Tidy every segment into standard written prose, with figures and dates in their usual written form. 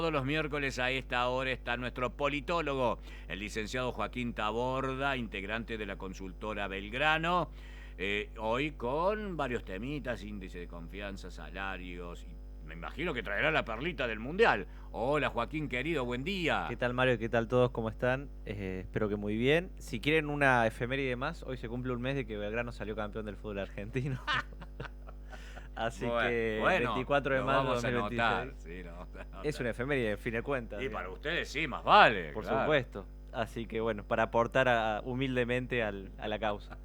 todos los miércoles a esta hora está nuestro politólogo, el licenciado Joaquín Taborda, integrante de la consultora Belgrano. Hoy con varios temitas, índice de confianza, salarios, y me imagino que traerá la perlita del Mundial. Hola Joaquín, querido, buen día. ¿Qué tal Mario? ¿Qué tal todos? ¿Cómo están? Espero que muy bien. Si quieren una efeméride más, hoy se cumple un mes de que Belgrano salió campeón del fútbol argentino. Así que Bueno, 24 de lo mayo de vamos a 2026. anotar. Sí, lo vamos a Es una anotar. efeméride, en fin de cuentas. Y para Digamos. ustedes sí, más vale, Por claro. supuesto. Así que bueno, para aportar humildemente a la causa.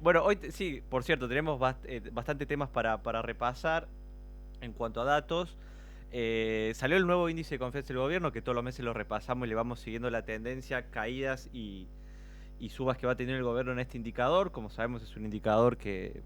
Bueno, hoy sí, por cierto, tenemos bastante temas para repasar en cuanto a datos. Salió el nuevo índice de confianza del gobierno, que todos los meses lo repasamos y le vamos siguiendo la tendencia, caídas y subas que va teniendo el gobierno en este indicador. Como sabemos, es un indicador que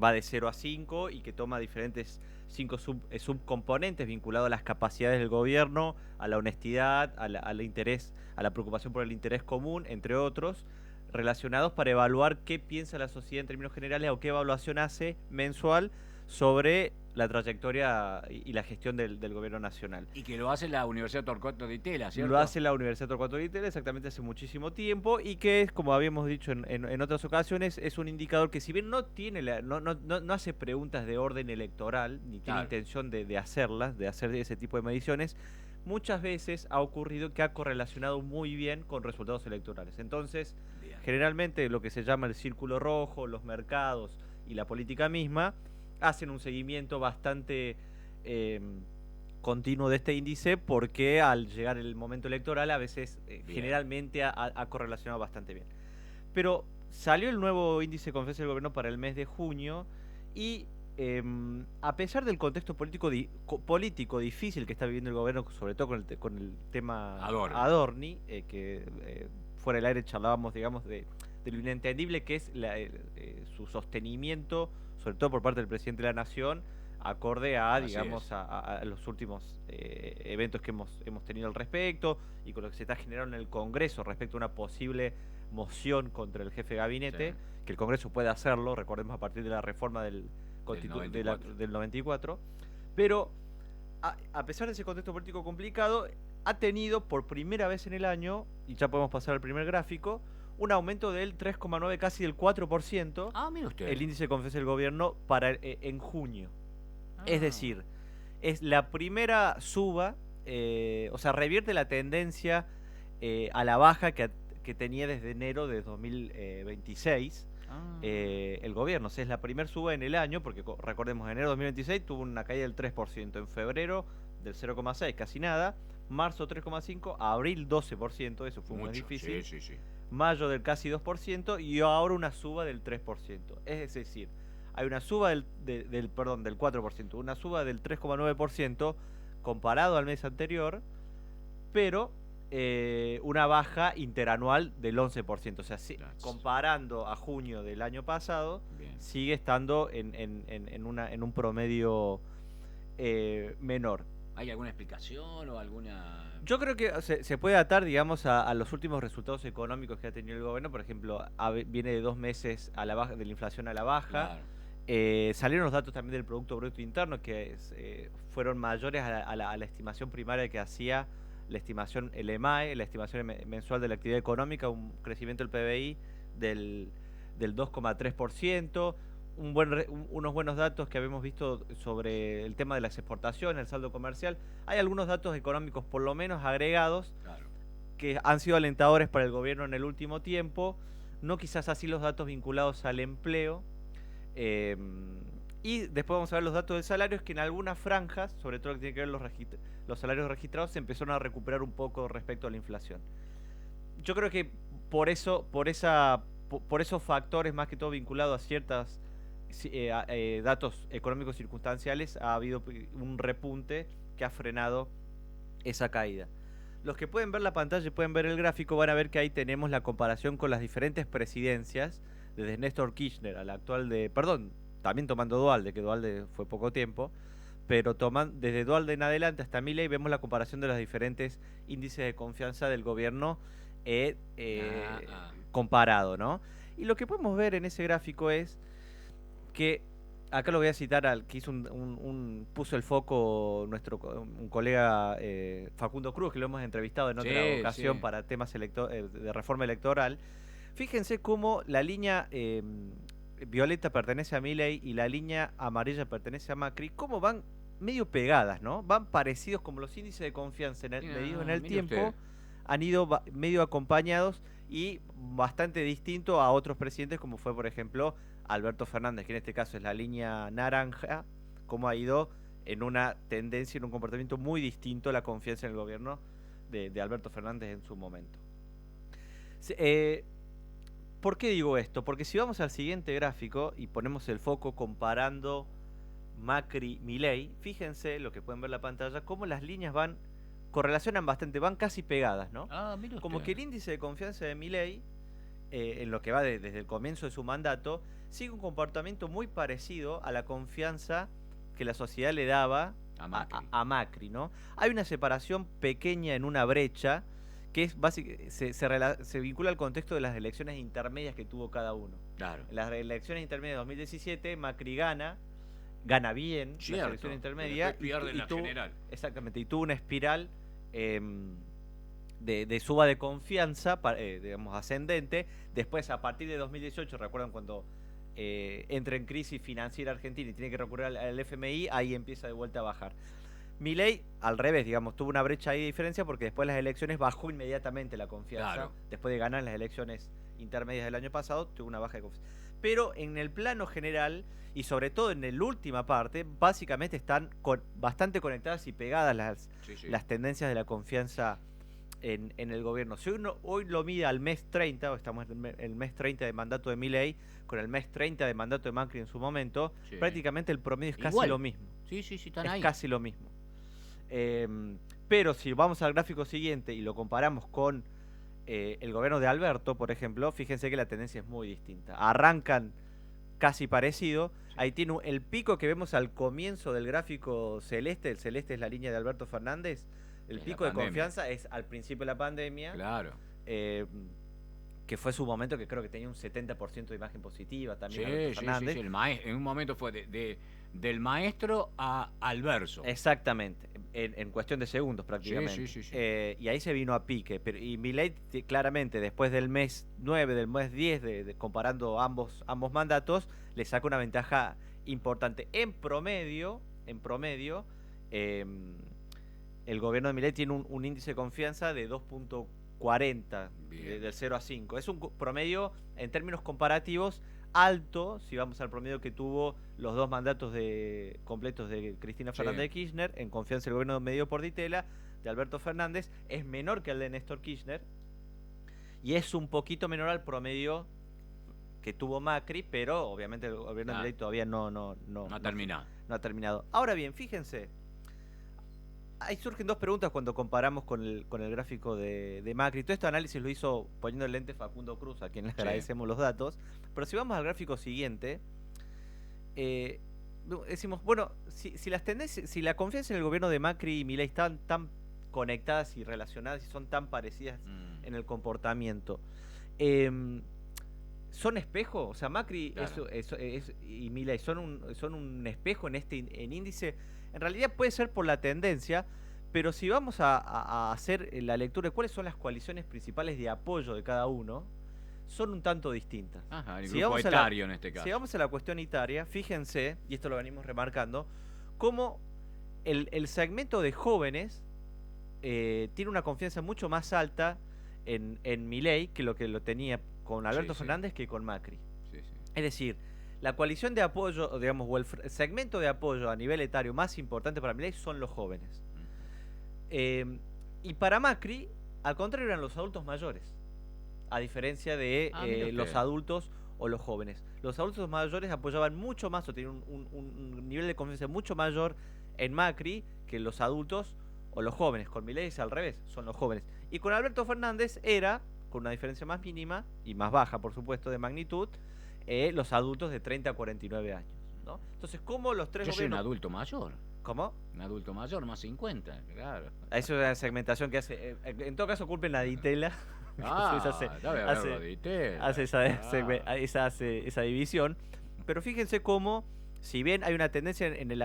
va de 0 a 5 y que toma diferentes 5 subcomponentes vinculados a las capacidades del gobierno, a la honestidad, al interés, a la preocupación por el interés común, entre otros, relacionados para evaluar qué piensa la sociedad en términos generales o qué evaluación hace mensual sobre la trayectoria y la gestión del gobierno nacional. Y que lo hace la Universidad Torcuato Di Tella, ¿cierto? Lo hace la Universidad Torcuato Di Tella exactamente hace muchísimo tiempo y que es, como habíamos dicho en otras ocasiones, es un indicador que si bien no tiene no hace preguntas de orden electoral, ni tiene intención de hacerlas, de hacer ese tipo de mediciones, muchas veces ha ocurrido que ha correlacionado muy bien con resultados electorales. Entonces, generalmente lo que se llama el círculo rojo, los mercados y la política misma, hacen un seguimiento bastante continuo de este índice porque al llegar el momento electoral a veces generalmente ha correlacionado bastante bien. Pero salió el nuevo índice de confianza del gobierno para el mes de junio y a pesar del contexto político difícil que está viviendo el gobierno, sobre todo con el tema Adorni, que fuera del aire charlábamos, digamos, de lo inentendible que es su sostenimiento, sobre todo por parte del presidente de la Nación, acorde a, digamos, a los últimos eventos que hemos tenido al respecto y con lo que se está generando en el Congreso respecto a una posible moción contra el jefe de gabinete, que el Congreso puede hacerlo, recordemos, a partir de la reforma del 94, pero a pesar de ese contexto político complicado, ha tenido por primera vez en el año, y ya podemos pasar al primer gráfico, un aumento del 3,9, casi del 4%, mire usted, el índice de confianza del gobierno en junio. Es decir, es la primera suba, o sea, revierte la tendencia a la baja que tenía desde enero de 2026 el gobierno. O sea, es la primera suba en el año, porque recordemos, en enero de 2026 tuvo una caída del 3%, en febrero del 0,6%, casi nada, marzo 3,5%, abril 12%, eso fue muy difícil, mayo del casi 2% y ahora una suba del 3%. Es decir, hay una suba del 4%, una suba del 3,9% comparado al mes anterior, pero una baja interanual del 11%. O sea, comparando a junio del año pasado, sigue estando en un promedio menor. ¿Hay alguna explicación o alguna...? Yo creo que se puede atar, digamos, a los últimos resultados económicos que ha tenido el gobierno. Por ejemplo, viene de 2 meses a la baja, de la inflación a la baja. Claro. Salieron los datos también del Producto Bruto Interno que fueron mayores a la estimación primaria que hacía la estimación, el EMAE, la estimación mensual de la actividad económica, un crecimiento del PBI del 2,3%. Unos buenos datos que habíamos visto sobre el tema de las exportaciones, el saldo comercial. Hay algunos datos económicos, por lo menos agregados, que han sido alentadores para el gobierno en el último tiempo. No quizás así los datos vinculados al empleo. Y después vamos a ver los datos de salarios, que en algunas franjas, sobre todo lo que tiene que ver los salarios registrados, se empezaron a recuperar un poco respecto a la inflación. Yo creo que por esos factores, más que todo vinculados a ciertas datos económicos circunstanciales, ha habido un repunte que ha frenado esa caída. Los que pueden ver la pantalla y pueden ver el gráfico van a ver que ahí tenemos la comparación con las diferentes presidencias, desde Néstor Kirchner al actual también tomando Duhalde, que Duhalde fue poco tiempo, pero desde Duhalde en adelante hasta Milei vemos la comparación de los diferentes índices de confianza del gobierno comparado, ¿no? Y lo que podemos ver en ese gráfico es que acá lo voy a citar al que hizo puso el foco un colega Facundo Cruz, que lo hemos entrevistado en otra ocasión sí. para temas de reforma electoral. Fíjense cómo la línea violeta pertenece a Milei y la línea amarilla pertenece a Macri, cómo van medio pegadas, ¿no? Van parecidos, como los índices de confianza medidos en el tiempo, usted. han ido medio acompañados y bastante distinto a otros presidentes, como fue, por ejemplo, Alberto Fernández, que en este caso es la línea naranja, como ha ido en una tendencia, en un comportamiento muy distinto a la confianza en el gobierno de Alberto Fernández en su momento. ¿Por qué digo esto? Porque si vamos al siguiente gráfico y ponemos el foco comparando Macri-Milei, fíjense lo que pueden ver en la pantalla, cómo las líneas correlacionan bastante, van casi pegadas, ¿no? Como que el índice de confianza de Milei, en lo que va desde el comienzo de su mandato, sigue un comportamiento muy parecido a la confianza que la sociedad le daba a Macri, ¿no? Hay una separación pequeña en una brecha que es se vincula al contexto de las elecciones intermedias que tuvo cada uno. Claro. En las elecciones intermedias de 2017, Macri gana bien las elecciones intermedias pierde la general. Exactamente, y tuvo una espiral de suba de confianza, digamos, ascendente. Después, a partir de 2018, recuerdan cuando entra en crisis financiera Argentina y tiene que recurrir al FMI, ahí empieza de vuelta a bajar. Milei, al revés, digamos, tuvo una brecha ahí de diferencia porque después de las elecciones bajó inmediatamente la confianza. Claro. Después de ganar las elecciones intermedias del año pasado, tuvo una baja de confianza. Pero en el plano general, y sobre todo en la última parte, básicamente están bastante conectadas y pegadas las tendencias de la confianza en el gobierno. Si uno hoy lo mide al mes 30, o estamos en el mes 30 de mandato de Milei, con el mes 30 de mandato de Macri en su momento, prácticamente el promedio es casi lo mismo. Sí, están ahí. Es casi lo mismo. Pero si vamos al gráfico siguiente y lo comparamos con el gobierno de Alberto, por ejemplo, fíjense que la tendencia es muy distinta. Arrancan casi parecido. Ahí tiene el pico que vemos al comienzo del gráfico celeste. El celeste es la línea de Alberto Fernández. El pico de confianza es al principio de la pandemia. Claro. Que fue su momento, que creo que tenía un 70% de imagen positiva también. Alberto Fernández. En un momento fue del maestro al verso. Exactamente, en cuestión de segundos prácticamente. Sí. Y ahí se vino a pique. Y Milei claramente, después del mes 9, del mes 10, comparando ambos mandatos, le saca una ventaja importante. En promedio, el gobierno de Milei tiene un índice de confianza de 2.40, del 0 a 5. Es un promedio, en términos comparativos, alto, si vamos al promedio que tuvo los dos mandatos completos de Cristina Fernández de Kirchner, en confianza el gobierno medido por Ditela, de Alberto Fernández, es menor que el de Néstor Kirchner, y es un poquito menor al promedio que tuvo Macri, pero obviamente el gobierno de Milei todavía no ha terminado. No ha terminado. Ahora bien, fíjense, ahí surgen dos preguntas cuando comparamos con el gráfico de Macri. Todo este análisis lo hizo poniendo el lente Facundo Cruz, a quien le agradecemos los datos. Pero si vamos al gráfico siguiente, decimos, bueno, si las tendencias, si la confianza en el gobierno de Macri y Milei están tan conectadas y relacionadas y son tan parecidas en el comportamiento, ¿son espejo? O sea, Macri y Milei son un espejo en índice. En realidad puede ser por la tendencia, pero si vamos a hacer la lectura de cuáles son las coaliciones principales de apoyo de cada uno, son un tanto distintas. Ajá, el grupo etario en este caso. Si vamos a la cuestión etaria, fíjense, y esto lo venimos remarcando, cómo el segmento de jóvenes tiene una confianza mucho más alta en Milei que lo tenía con Alberto Fernández que con Macri. Es decir, la coalición de apoyo, digamos, o el segmento de apoyo a nivel etario más importante para Milei son los jóvenes. Y para Macri, al contrario, eran los adultos mayores, a diferencia de los adultos o los jóvenes. Los adultos mayores apoyaban mucho más o tenían un nivel de confianza mucho mayor en Macri que los adultos o los jóvenes. Con Milei es al revés, son los jóvenes. Y con Alberto Fernández era, con una diferencia más mínima y más baja, por supuesto, de magnitud, los adultos de 30 a 49 años, ¿no? Entonces, ¿cómo los tres gobiernos... Yo soy un adulto mayor. ¿Cómo? Un adulto mayor, más 50, claro. Eso es una segmentación que hace... en todo caso, culpen a Ditela. Hace esa división. Pero fíjense cómo si bien hay una tendencia en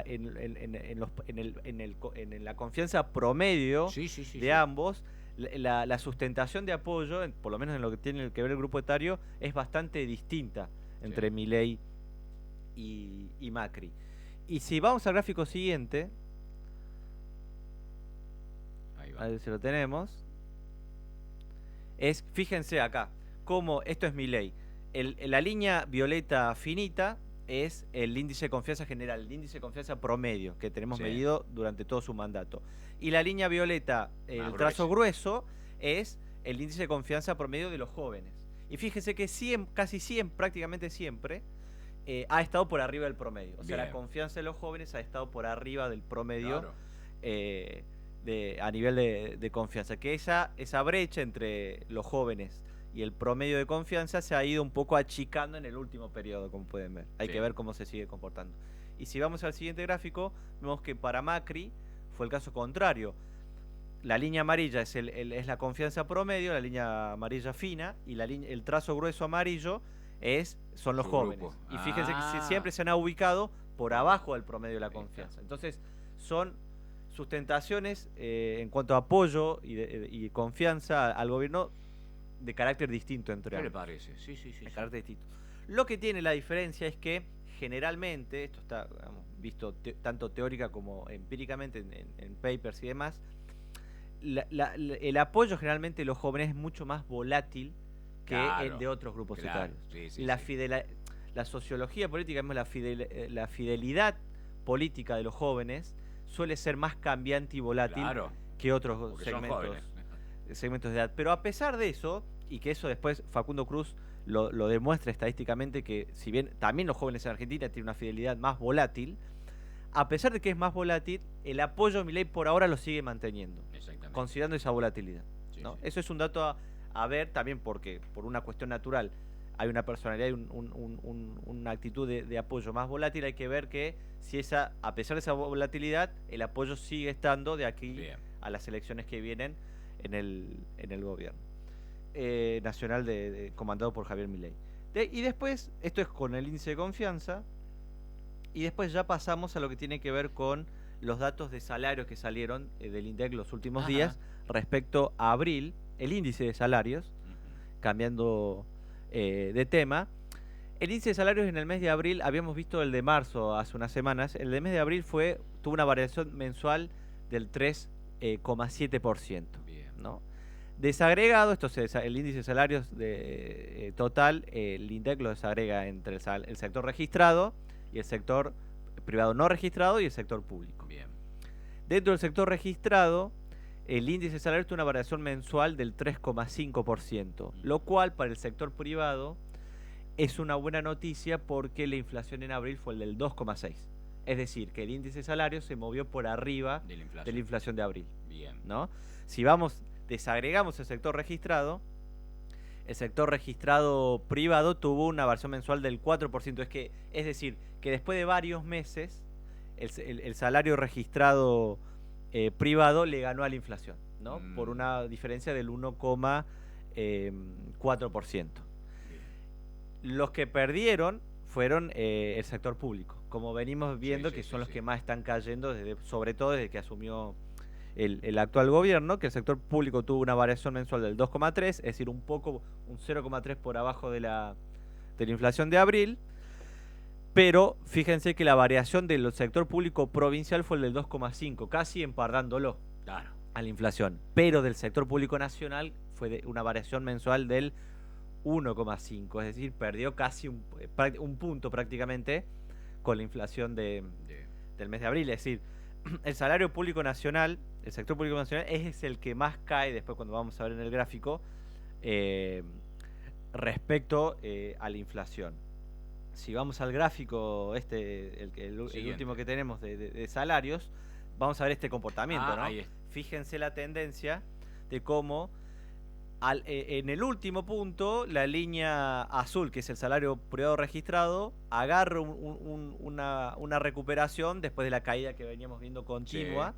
la confianza promedio de ambos, la sustentación de apoyo, por lo menos en lo que tiene que ver el grupo etario, es bastante distinta entre Milei y Macri. Y si vamos al gráfico siguiente, a ver si lo tenemos, fíjense acá, cómo esto es Milei. La línea violeta finita es el índice de confianza general, el índice de confianza promedio que tenemos medido durante todo su mandato. Y la línea violeta, el trazo grueso, es el índice de confianza promedio de los jóvenes. Y fíjense que casi siempre, prácticamente siempre, ha estado por arriba del promedio. O sea, la confianza de los jóvenes ha estado por arriba del promedio a nivel de confianza. Que esa brecha entre los jóvenes y el promedio de confianza se ha ido un poco achicando en el último periodo, como pueden ver. Hay que ver cómo se sigue comportando. Y si vamos al siguiente gráfico, vemos que para Macri fue el caso contrario. La línea amarilla es la confianza promedio, la línea amarilla fina, y el trazo grueso amarillo son los jóvenes. Y fíjense que siempre se han ubicado por abajo del promedio de la confianza. Entonces, son sustentaciones en cuanto a apoyo y confianza al gobierno de carácter distinto entre ambos. ¿Qué le parece? Sí. De carácter distinto. Lo que tiene la diferencia es que generalmente, esto está visto tanto teórica como empíricamente en papers y demás, el apoyo generalmente de los jóvenes es mucho más volátil que el de otros grupos etarios. La sociología política, la fidelidad política de los jóvenes suele ser más cambiante y volátil que otros segmentos de edad. Pero a pesar de eso, y que eso después Facundo Cruz lo demuestra estadísticamente, que si bien también los jóvenes en Argentina tienen una fidelidad más volátil, a pesar de que es más volátil, el apoyo a Milei por ahora lo sigue manteniendo, considerando esa volatilidad, ¿no? Eso es un dato a ver también, porque por una cuestión natural hay una personalidad y una actitud de apoyo más volátil. Hay que ver que si a pesar de esa volatilidad, el apoyo sigue estando de aquí a las elecciones que vienen en el gobierno nacional comandado por Javier Milei. Y después, esto es con el índice de confianza, y después ya pasamos a lo que tiene que ver con los datos de salarios que salieron del INDEC los últimos días respecto a abril, el índice de salarios, cambiando de tema. El índice de salarios en el mes de abril, habíamos visto el de marzo hace unas semanas, el de mes de abril tuvo una variación mensual del 3,7%. ¿no? Desagregado, esto es el índice de salarios total, el INDEC lo desagrega entre el sector registrado y el sector privado no registrado y el sector público. Dentro del sector registrado, el índice de salarios tuvo una variación mensual del 3,5%, lo cual para el sector privado es una buena noticia, porque la inflación en abril fue el del 2,6%. Es decir, que el índice de salarios se movió por arriba de la inflación de abril. ¿No? Si desagregamos el sector registrado privado tuvo una variación mensual del 4%. Es decir, que después de varios meses, el salario registrado privado le ganó a la inflación, ¿no? Por una diferencia del 1,4%. Los que perdieron fueron el sector público, como venimos viendo, que son los que más están cayendo, sobre todo desde que asumió el actual gobierno, que el sector público tuvo una variación mensual del 2,3%, es decir, un 0,3% por abajo de la inflación de abril. Pero fíjense que la variación del sector público provincial fue el del 2,5%, casi empardándolo a la inflación. Pero del sector público nacional fue una variación mensual del 1,5%, es decir, perdió casi un punto prácticamente con la inflación del mes de abril. Es decir, el salario público nacional, el sector público nacional es el que más cae, después cuando vamos a ver en el gráfico, respecto a la inflación. Si vamos al gráfico el último que tenemos de salarios, vamos a ver este comportamiento, ¿no? Fíjense la tendencia de cómo en el último punto la línea azul, que es el salario privado registrado, agarra una recuperación después de la caída que veníamos viendo continua,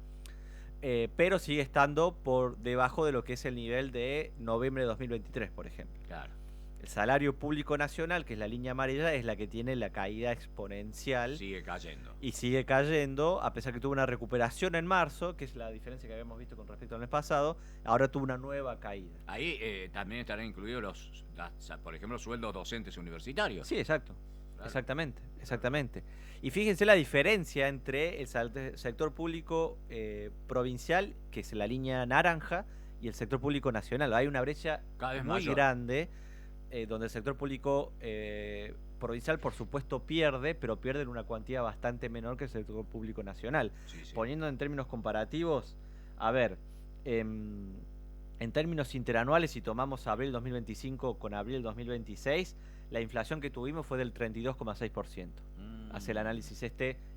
pero sigue estando por debajo de lo que es el nivel de noviembre de 2023, por ejemplo. El salario público nacional, que es la línea amarilla, es la que tiene la caída exponencial. Sigue cayendo. Y sigue cayendo, a pesar que tuvo una recuperación en marzo, que es la diferencia que habíamos visto con respecto al mes pasado, ahora tuvo una nueva caída. Ahí también estarán incluidos por ejemplo, sueldos docentes universitarios. Sí, exacto. Claro. Exactamente. Y fíjense la diferencia entre el sector público provincial, que es la línea naranja, y el sector público nacional. Hay una brecha Cada vez muy mayor. grande, donde el sector público provincial, por supuesto, pierde, pero pierde en una cuantía bastante menor que el sector público nacional. Sí, sí. Poniendo en términos comparativos, a ver, en términos interanuales, si tomamos abril 2025 con abril 2026, la inflación que tuvimos fue del 32,6%. Hace el análisis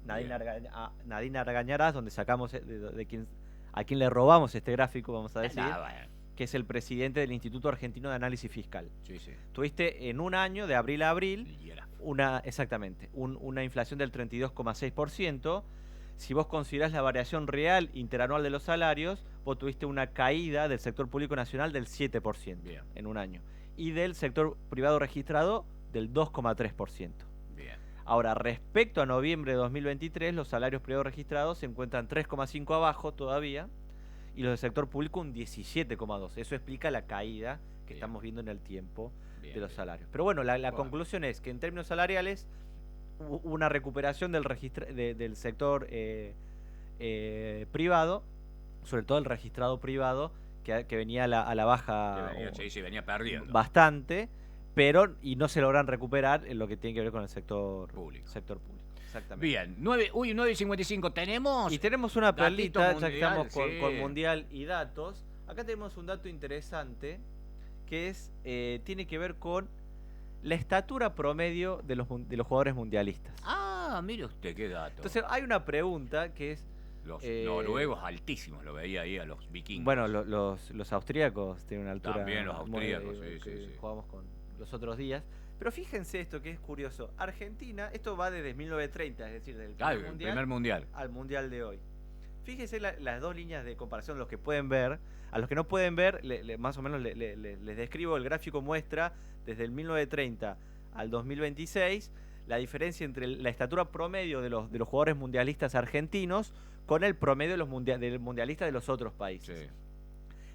Nadine Argañarás, donde sacamos a quien le robamos este gráfico, vamos a decir, que es el presidente del Instituto Argentino de Análisis Fiscal. Sí, sí. Tuviste en un año, de abril a abril, una inflación del 32,6%. Si vos considerás la variación real interanual de los salarios, vos tuviste una caída del sector público nacional del 7% Bien. en un año. Y del sector privado registrado del 2,3%. Bien. Ahora, respecto a noviembre de 2023, los salarios privados registrados se encuentran 3,5 abajo todavía, y los del sector público un 17,2. Eso explica la caída que estamos viendo en el tiempo de los salarios. Pero bueno, la conclusión es que en términos salariales hubo una recuperación del sector privado, sobre todo el registrado privado, que venía a la baja venía perdiendo bastante, y no se logran recuperar en lo que tiene que ver con el sector público. Exactamente. Bien, 9:55 tenemos. Y tenemos una perlita, ya que estamos con sí. Mundial y datos. Acá tenemos un dato interesante que tiene que ver con la estatura promedio de los jugadores mundialistas. Ah, mire usted qué dato. Entonces hay una pregunta que es... Los noruegos altísimos, lo veía ahí a los vikingos. Bueno, los austríacos tienen una altura... También los austríacos, sí. Jugamos con los otros días. Pero fíjense esto que es curioso. Argentina, esto va desde 1930, es decir, del primer mundial al mundial de hoy. Fíjense las dos líneas de comparación, los que pueden ver. A los que no pueden ver, más o menos les describo. El gráfico muestra desde el 1930 al 2026 la diferencia entre la estatura promedio de los jugadores mundialistas argentinos con el promedio de del mundialista de los otros países. Sí.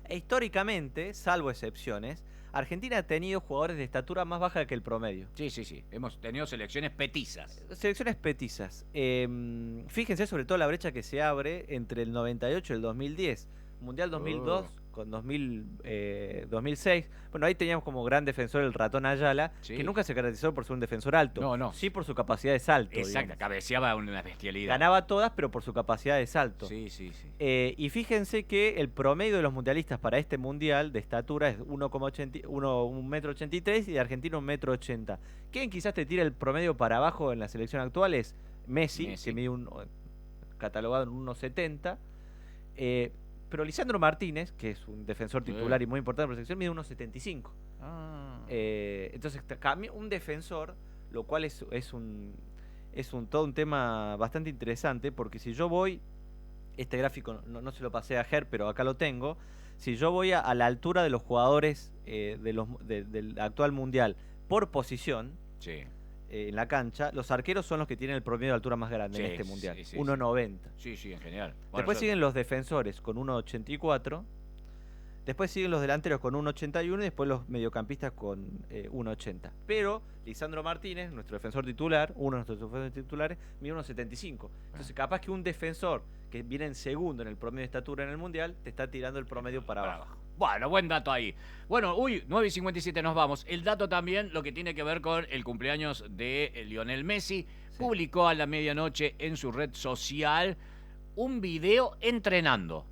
E históricamente, salvo excepciones, Argentina ha tenido jugadores de estatura más baja que el promedio. Sí. Hemos tenido selecciones petizas. Selecciones petizas. Fíjense sobre todo la brecha que se abre entre el 98 y el 2010. Mundial 2002 con 2006. Bueno, ahí teníamos como gran defensor el Ratón Ayala, que nunca se caracterizó por ser un defensor alto. No. Sí por su capacidad de salto. Exacto, cabeceaba una bestialidad. Ganaba todas, pero por su capacidad de salto. Sí. Y fíjense que el promedio de los mundialistas para este mundial de estatura es 1,83 m y de Argentina 1,80 m. ¿Quién quizás te tira el promedio para abajo en la selección actual? Es Messi. Que mide catalogado en 1,70 m. Pero Lisandro Martínez, que es un defensor titular y muy importante para la selección, mide 1,75 m. Entonces, un defensor, lo cual es todo un tema bastante interesante, porque si yo voy, este gráfico no se lo pasé a Ger, pero acá lo tengo, si yo voy a la altura de los jugadores del actual mundial por posición, en la cancha, los arqueros son los que tienen el promedio de altura más grande en este mundial, 1,90. Sí, en general. Después siguen los defensores con 1,84. Después siguen los delanteros con 1,81 y después los mediocampistas con 1,80. Pero Lisandro Martínez, nuestro defensor titular, uno de nuestros defensores titulares, mide 1,75. Entonces capaz que un defensor que viene en segundo en el promedio de estatura en el mundial te está tirando el promedio para abajo. Bueno, buen dato ahí. Bueno, 9:57 nos vamos. El dato también, lo que tiene que ver con el cumpleaños de Lionel Messi. Publicó a la medianoche en su red social un video entrenando.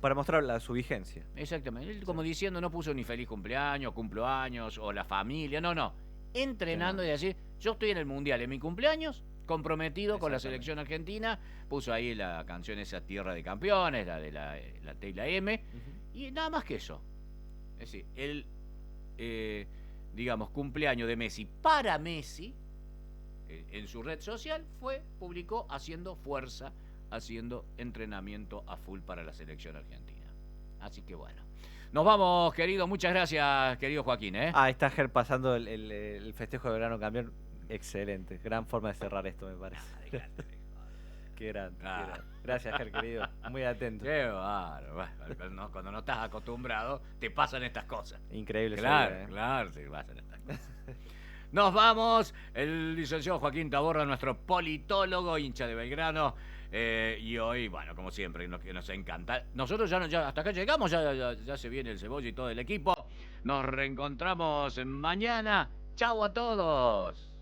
Para mostrar su vigencia. Exactamente. Él como diciendo, no puso ni feliz cumpleaños, cumplo años o la familia. No. Entrenando y decir, yo estoy en el mundial en mi cumpleaños, comprometido con la selección argentina. Puso ahí la canción esa Tierra de Campeones, la de la T y la M. Y nada más que eso. Es decir, el, cumpleaños de Messi para Messi, en su red social, publicó haciendo fuerza, haciendo entrenamiento a full para la selección argentina. Así que bueno. Nos vamos, querido. Muchas gracias, querido Joaquín. Está Ger pasando el festejo de verano campeón. Excelente. Gran forma de cerrar esto, me parece. Qué grande. Gracias, Ger, querido. Muy atento. Qué bárbaro. Bueno, cuando no estás acostumbrado, te pasan estas cosas. Increíble. Claro, claro, te pasan estas cosas. Nos vamos. El licenciado Joaquín Taborda, nuestro politólogo, hincha de Belgrano. Y hoy, bueno, como siempre, nos encanta. Nosotros ya hasta acá llegamos, ya se viene el Cebolla y todo el equipo. Nos reencontramos mañana. ¡Chau a todos!